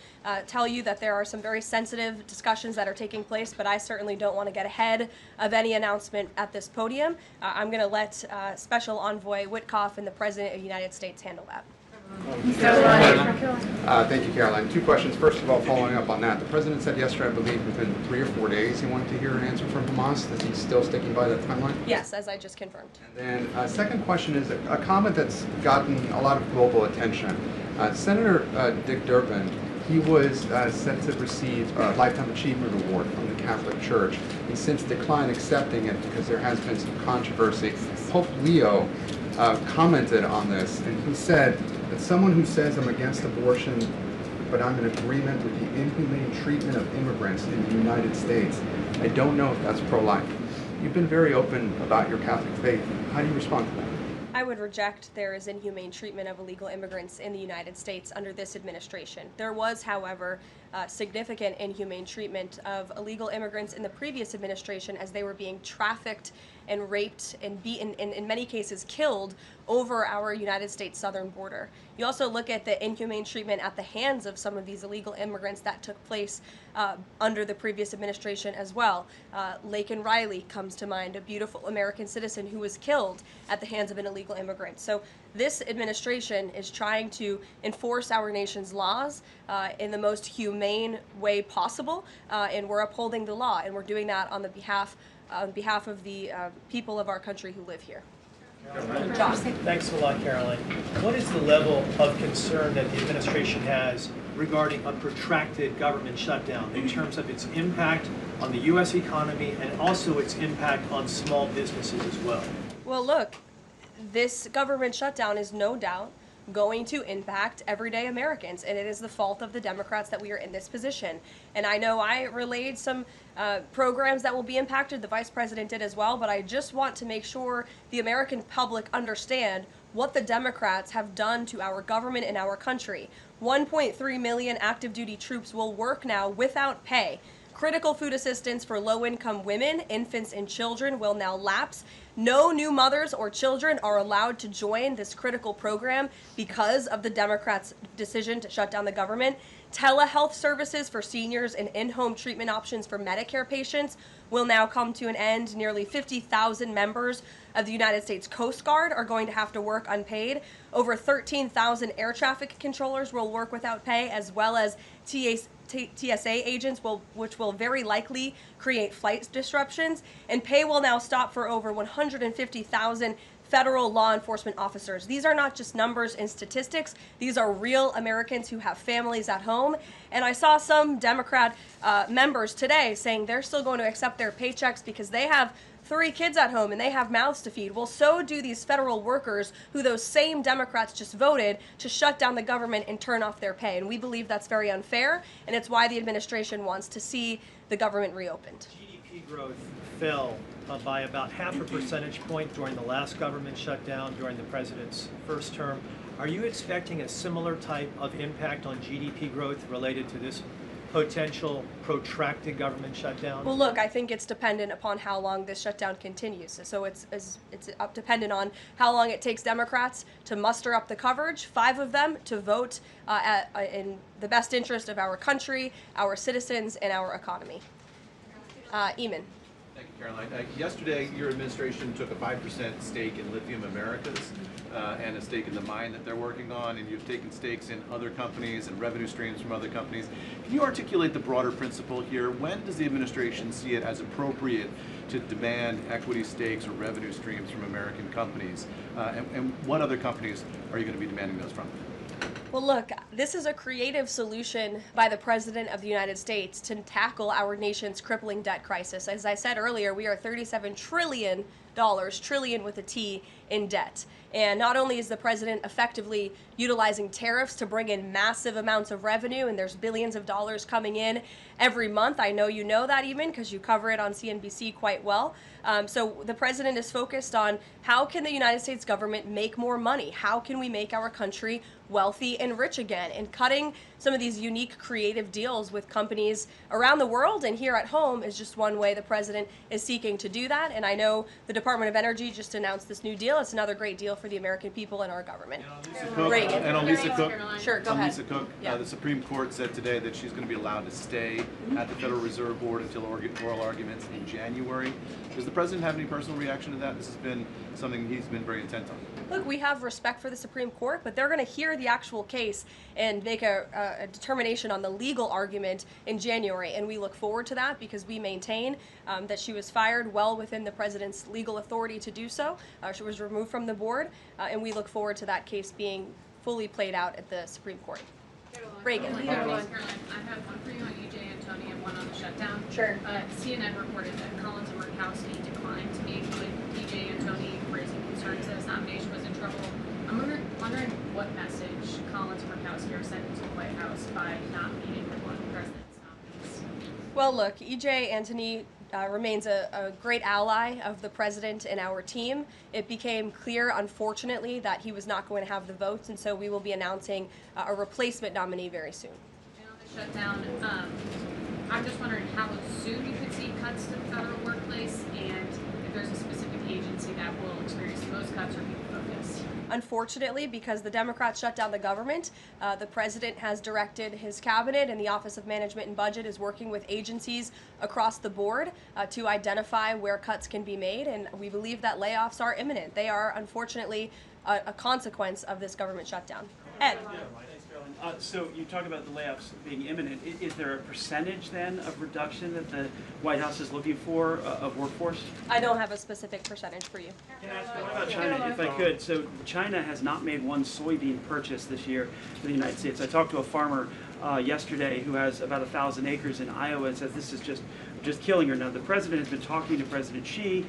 tell you that there are some very sensitive discussions that are taking place, but I certainly don't want to get ahead of any announcement at this podium. I'm going to let Special Envoy Witkoff and the President of the United States handle that. Thank you, Caroline. 2 questions. First of all, following up on that, the president said yesterday, I believe, within 3 or 4 days he wanted to hear an answer from Hamas. Is he still sticking by that timeline? Yes, as I just confirmed. And then second question is a comment that's gotten a lot of global attention. Senator Dick Durbin, he was set to receive a Lifetime Achievement Award from the Catholic Church. He since declined accepting it because there has been some controversy. Pope Leo commented on this, and he said that someone who says I'm against abortion, but I'm in agreement with the inhumane treatment of immigrants in the United States, I don't know if that's pro-life. You've been very open about your Catholic faith. How do you respond to that? I would reject there is inhumane treatment of illegal immigrants in the United States under this administration. There was, however, significant inhumane treatment of illegal immigrants in the previous administration as they were being trafficked and raped and beaten, and in many cases killed, over our United States southern border. You also look at the inhumane treatment at the hands of some of these illegal immigrants that took place under the previous administration as well. Laken Riley comes to mind, a beautiful American citizen who was killed at the hands of an illegal immigrant. So this administration is trying to enforce our nation's laws in the most humane way possible, and we're upholding the law, and we're doing that on behalf of the people of our country who live here. Josh. Thanks a lot, Caroline. What is the level of concern that the administration has regarding a protracted government shutdown in terms of its impact on the U.S. economy and also its impact on small businesses as well? Well, look, this government shutdown is no doubt going to impact everyday Americans, and it is the fault of the Democrats that we are in this position. And I know I relayed some programs that will be impacted, the Vice President did as well, but I just want to make sure the American public understand what the Democrats have done to our government and our country. 1.3 million active duty troops will work now without pay. Critical food assistance for low-income women, infants, and children will now lapse. No new mothers or children are allowed to join this critical program because of the Democrats' decision to shut down the government. Telehealth services for seniors and in-home treatment options for Medicare patients will now come to an end. Nearly 50,000 members of the United States Coast Guard are going to have to work unpaid. Over 13,000 air traffic controllers will work without pay, as well as TSA agents, which will very likely create flight disruptions. And pay will now stop for over 150,000 federal law enforcement officers. These are not just numbers and statistics. These are real Americans who have families at home. And I saw some Democrat members today saying they're still going to accept their paychecks because they have 3 kids at home and they have mouths to feed. Well, so do these federal workers who those same Democrats just voted to shut down the government and turn off their pay. And we believe that's very unfair, and it's why the administration wants to see the government reopened. GDP growth fell by about half a percentage point during the last government shutdown during the president's first term. Are you expecting a similar type of impact on GDP growth related to this potential protracted government shutdown? Well, look, I think it's dependent upon how long this shutdown continues. So it's dependent on how long it takes Democrats to muster up the coverage, 5 of them, to vote in the best interest of our country, our citizens, and our economy. Eamon. Thank you, Caroline. Yesterday, your administration took a 5% stake in Lithium Americas and a stake in the mine that they're working on, and you've taken stakes in other companies and revenue streams from other companies. Can you articulate the broader principle here? When does the administration see it as appropriate to demand equity stakes or revenue streams from American companies? And what other companies are you going to be demanding those from? Well, look, this is a creative solution by the President of the United States to tackle our nation's crippling debt crisis. As I said earlier, we are $37 trillion, trillion with a T, in debt. And not only is the president effectively utilizing tariffs to bring in massive amounts of revenue, and there's billions of dollars coming in every month. I know you know that even because you cover it on CNBC quite well. So the president is focused on how can the United States government make more money? How can we make our country wealthy and rich again? And cutting some of these unique creative deals with companies around the world and here at home is just one way the president is seeking to do that. And I know the Department of Energy just announced this new deal. It's another great deal for the American people and our government. Reagan. And on Lisa Cook, Sure, go ahead. Lisa Cook, Yeah. the Supreme Court said today that she's going to be allowed to stay at the Federal Reserve Board until oral arguments in January. Does the president have any personal reaction to that? This has been something he's been very intent on. Look, we have respect for the Supreme Court, but they're going to hear the actual case and make a determination on the legal argument in January. And we look forward to that because we maintain that she was fired well within the president's legal authority to do so. She was removed from the board, and we look forward to that case being fully played out at the Supreme Court. Reagan. Caroline, I have one for you on E.J. and Tony and one on the shutdown. Sure. CNN reported that Collins and Murkowski declined to meet with E.J. and Tony, raising concerns that his nomination was in trouble. I'm wondering what message Collins and Murkowski are sending to the White House by not meeting with one of the president's nominees. Well, look, E.J. Antony remains a great ally of the president and our team. It became clear, unfortunately, that he was not going to have the votes, and so we will be announcing a replacement nominee very soon. And on the shutdown, I'm just wondering how soon you could see cuts to the federal workplace, and if there's a specific agency that will experience the most cuts or be focused. Unfortunately, because the Democrats shut down the government, the president has directed his cabinet, and the Office of Management and Budget is working with agencies across the board to identify where cuts can be made, and we believe that layoffs are imminent. They are, unfortunately, a consequence of this government shutdown. Ed. So you talk about the layoffs being imminent. Is there a percentage then of reduction that the White House is looking for of workforce? I don't have a specific percentage for you. What about China, if I could? So China has not made one soybean purchase this year in the United States. I talked to a farmer yesterday who has about 1,000 acres in Iowa and says this is just killing her. Now, the president has been talking to President Xi.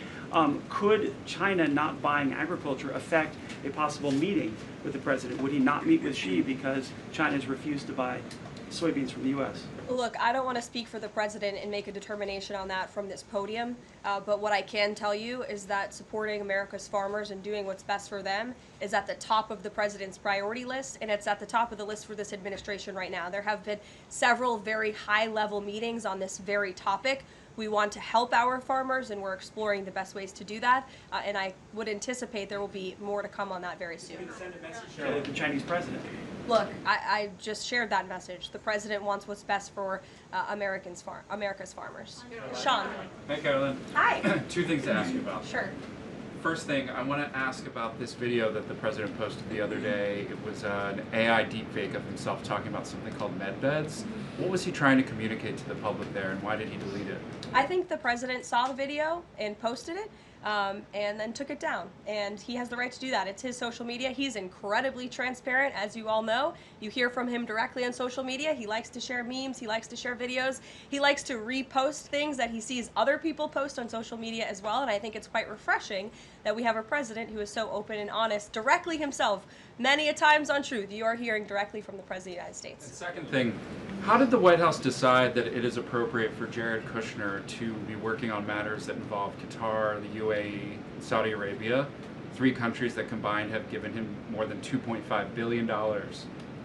Could China not buying agriculture affect a possible meeting with the president? Would he not meet with Xi because China has refused to buy soybeans from the U.S.? Look, I don't want to speak for the president and make a determination on that from this podium, but what I can tell you is that supporting America's farmers and doing what's best for them is at the top of the president's priority list, and it's at the top of the list for this administration right now. There have been several very high-level meetings on this very topic. We want to help our farmers, and we're exploring the best ways to do that, and I would anticipate there will be more to come on that very soon. Send a message to the Chinese president. Look, I just shared that message. The president wants what's best for America's farmers. Sean. Hey, Caroline. Hi. 2 things to ask you about. Sure. First thing, I want to ask about this video that the president posted the other day. It was an AI deepfake of himself talking about something called med beds. What was he trying to communicate to the public there, and why did he delete it? I think the president saw the video and posted it. and then took it down. And he has the right to do that. It's his social media. He's incredibly transparent, as you all know. You hear from him directly on social media. He likes to share memes. He likes to share videos. He likes to repost things that he sees other people post on social media as well. And I think it's quite refreshing that we have a president who is so open and honest directly himself. Many a times on Truth, you are hearing directly from the President of the United States. The second thing, how did the White House decide that it is appropriate for Jared Kushner to be working on matters that involve Qatar, the UAE, and Saudi Arabia, 3 countries that combined have given him more than $2.5 billion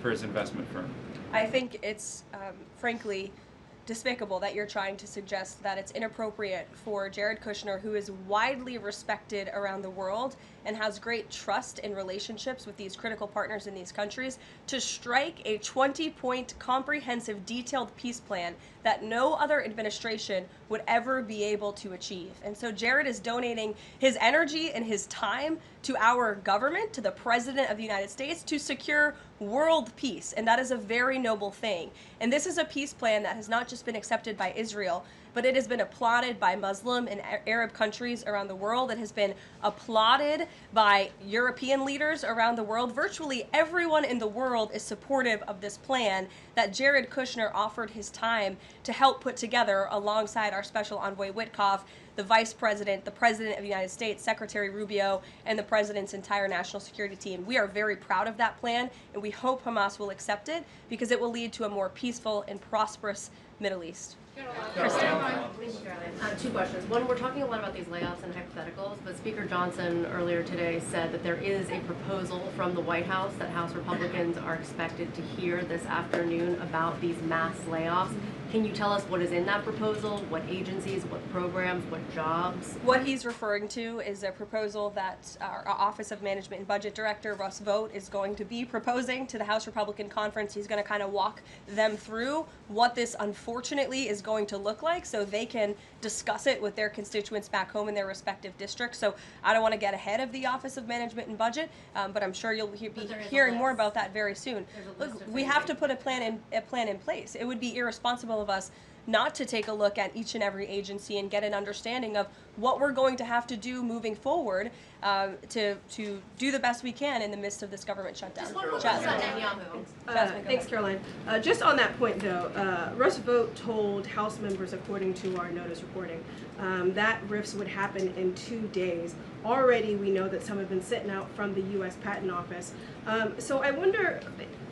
for his investment firm? I think it's, frankly, despicable that you're trying to suggest that it's inappropriate for Jared Kushner, who is widely respected around the world and has great trust in relationships with these critical partners in these countries, to strike a 20-point comprehensive detailed peace plan that no other administration would ever be able to achieve. And so Jared is donating his energy and his time to our government, to the President of the United States, to secure world peace. And that is a very noble thing. And this is a peace plan that has not just been accepted by Israel, but it has been applauded by Muslim and Arab countries around the world. It has been applauded by European leaders around the world. Virtually everyone in the world is supportive of this plan that Jared Kushner offered his time to help put together alongside our special envoy Witkoff, the Vice President, the President of the United States, Secretary Rubio, and the President's entire national security team. We are very proud of that plan, and we hope Hamas will accept it because it will lead to a more peaceful and prosperous Middle East. Kristen. 2 questions. One, we're talking a lot about these layoffs and hypotheticals, but Speaker Johnson earlier today said that there is a proposal from the White House that House Republicans are expected to hear this afternoon about these mass layoffs. Can you tell us what is in that proposal? What agencies, what programs, what jobs? What he's referring to is a proposal that our Office of Management and Budget Director, Russ Vought, is going to be proposing to the House Republican Conference. He's going to kind of walk them through what this unfortunately is going to look like so they can discuss it with their constituents back home in their respective districts. So I don't want to get ahead of the Office of Management and Budget, but I'm sure you'll be hearing more about that very soon. Look, we have to put a plan in place. It would be irresponsible of us not to take a look at each and every agency and get an understanding of what we're going to have to do moving forward to do the best we can in the midst of this government shutdown. Thanks, Caroline. Just on that point, though, Russ Vought told House members, according to our notice reporting, that RIFs would happen in 2 days. Already, we know that some have been sitting out from the U.S. Patent Office. So I wonder,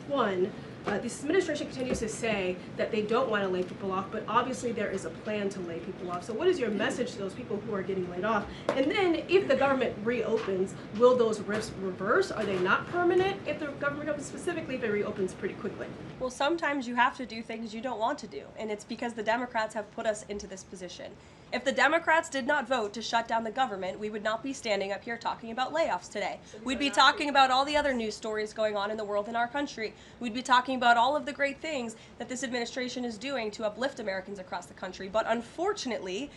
one, this administration continues to say that they don't want to lay people off, but obviously there is a plan to lay people off. So what is your message to those people who are getting laid off? And then if the government reopens, will those RIFs reverse? Are they not permanent if the government reopens, specifically if it reopens pretty quickly? Well, sometimes you have to do things you don't want to do, and it's because the Democrats have put us into this position. If the Democrats did not vote to shut down the government, we would not be standing up here talking about layoffs today. We'd be talking about all the other news stories going on in the world in our country. We'd be talking about all of the great things that this administration is doing to uplift Americans across the country. But unfortunately,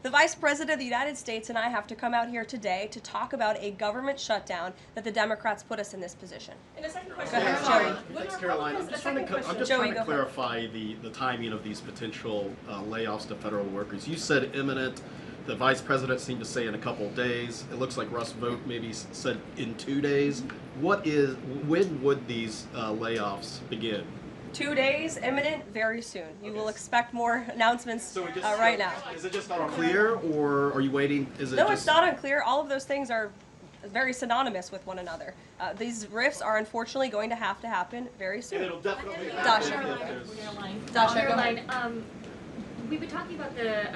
the Vice President of the United States and I have to come out here today to talk about a government shutdown that the Democrats put us in this position. And a second question. Go ahead, Joey. Thanks, Caroline. I'm just trying to clarify the timing of these potential layoffs to federal workers. You said imminent. The Vice President seemed to say in a couple of days. It looks like Russ Vought maybe said in 2 days. When would these layoffs begin? 2 days, imminent, very soon. You will expect more announcements right now. Is it just unclear, or are you waiting? It's not unclear. All of those things are very synonymous with one another. These RIFs are unfortunately going to happen very soon. And it'll definitely Caroline, we've been talking about the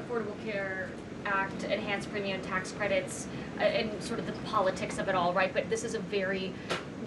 Affordable Care Act, enhanced premium tax credits, and sort of the politics of it all, right? But this is a very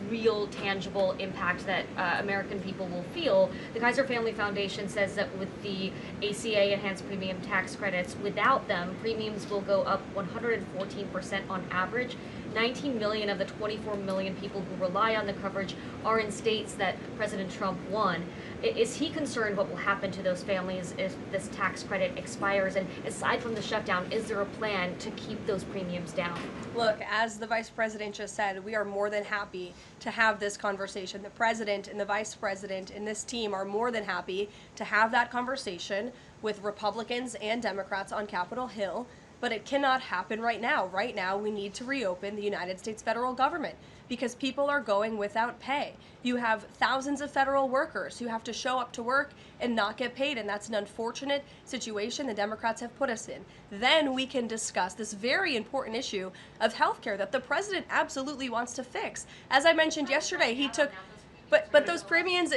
real, tangible impact that American people will feel. The Kaiser Family Foundation says that with the ACA enhanced premium tax credits, without them, premiums will go up 114% on average. 19 million of the 24 million people who rely on the coverage are in states that President Trump won. Is he concerned what will happen to those families if this tax credit expires? And aside from the shutdown, is there a plan to keep those premiums down? Look, as the Vice President just said, we are more than happy to have this conversation. The President and the Vice President and this team are more than happy to have that conversation with Republicans and Democrats on Capitol Hill. but it cannot happen right now. Right now, we need to reopen the United States federal government because people are going without pay. You have thousands of federal workers who have to show up to work and not get paid, and that's an unfortunate situation the Democrats have put us in. Then we can discuss this very important issue of healthcare that the president absolutely wants to fix. As I mentioned yesterday, he took But those premiums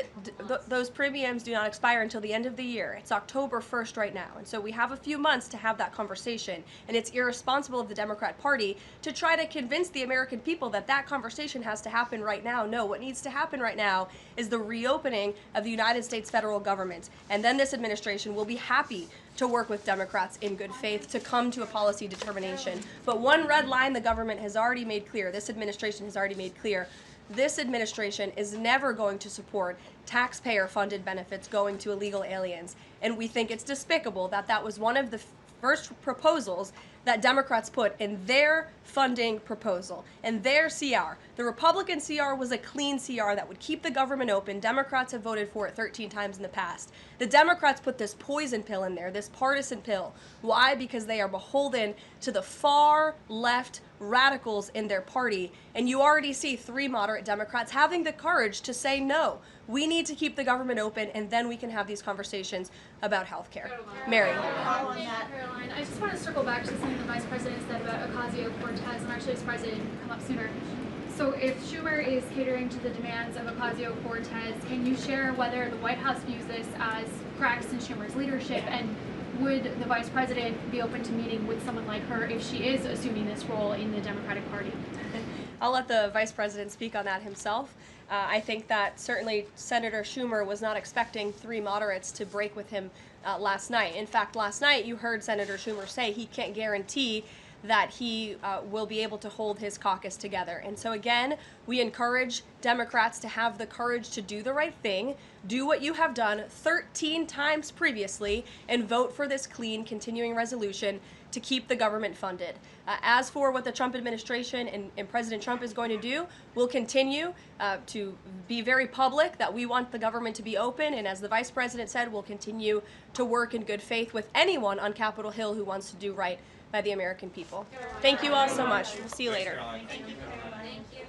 do not expire until the end of the year. It's October 1st right now. And so we have a few months to have that conversation. And it's irresponsible of the Democrat Party to try to convince the American people that that conversation has to happen right now. No, what needs to happen right now is the reopening of the United States federal government. And then this administration will be happy to work with Democrats in good faith to come to a policy determination. But one red line the government has already made clear, this administration has already made clear, this administration is never going to support taxpayer-funded benefits going to illegal aliens. And we think it's despicable that that was one of the first proposals that Democrats put in their funding proposal, in their CR. The Republican CR was a clean CR that would keep the government open. Democrats have voted for it 13 times in the past. The Democrats put this poison pill in there, this partisan pill. Why? Because they are beholden to the far left radicals in their party. And you already see 3 moderate Democrats having the courage to say no. We need to keep the government open, and then we can have these conversations about health care. Mary. Caroline, I just want to circle back to something the Vice President said about Ocasio-Cortez. I'm actually surprised it didn't come up sooner. So if Schumer is catering to the demands of Ocasio-Cortez, can you share whether the White House views this as cracks in Schumer's leadership, and would the Vice President be open to meeting with someone like her if she is assuming this role in the Democratic Party? I'll let the Vice President speak on that himself. I think that certainly Senator Schumer was not expecting 3 moderates to break with him last night. In fact, last night you heard Senator Schumer say he can't guarantee that he will be able to hold his caucus together. And so again, we encourage Democrats to have the courage to do the right thing, do what you have done 13 times previously, and vote for this clean continuing resolution to keep the government funded. As for what the Trump administration and President Trump is going to do, we'll continue to be very public that we want the government to be open, and as the Vice President said, we'll continue to work in good faith with anyone on Capitol Hill who wants to do right by the American people. Thank you all so much. We'll see you later. Thank you.